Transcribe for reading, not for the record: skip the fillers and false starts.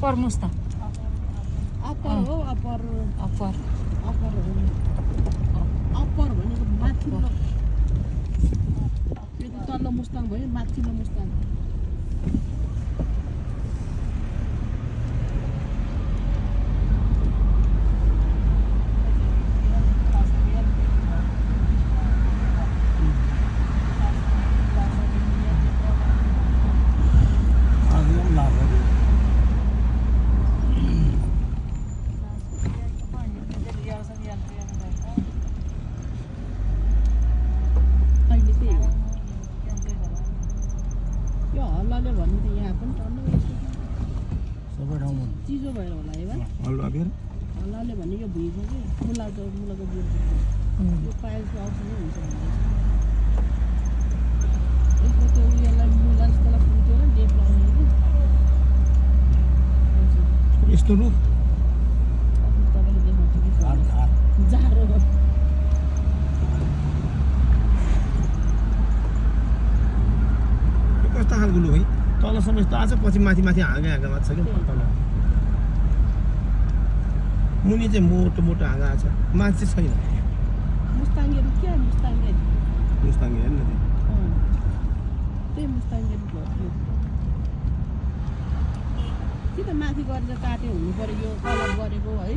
upper Mustang upper हो upper upper upper हो upper भनेको माथिल्लो यो त तल्लो मुस्ताङ भयो माथिल्लो मुस्ताङ यो हल्लाले भन्नु त यहाँ पनि टन्नै सबै ठाउँमा चिजो भएर होला है हल्ला फेरि हल्लाले भने यो भुइँको कि मुलाको बोट यो पायलको औषधि हुन्छ यसको त्यो उयोलाई मुला जस्तोलाई फुल्थ्यो र लेप लाउने कि यस्तो रुख तपाईँले देखाउँछु कि जाडो कस्तो खालको लु है तलसम्म यस्तो आएको छ पछि माथि माथि हाँगा हाँगा मात्र छ कि तल मुनि चाहिँ मोटो मोटो हाँगा आएको छ माथि चाहिँ छैन मुस्ताङ्गेहरू क्या मुस्ताङ्गेहरू मुस्ताङ हेर्न न त्यही मुस्ताङ्गेहरू भयो कि त माथि गरेर काट्यो हुनु पऱ्यो यो कलर गरेको है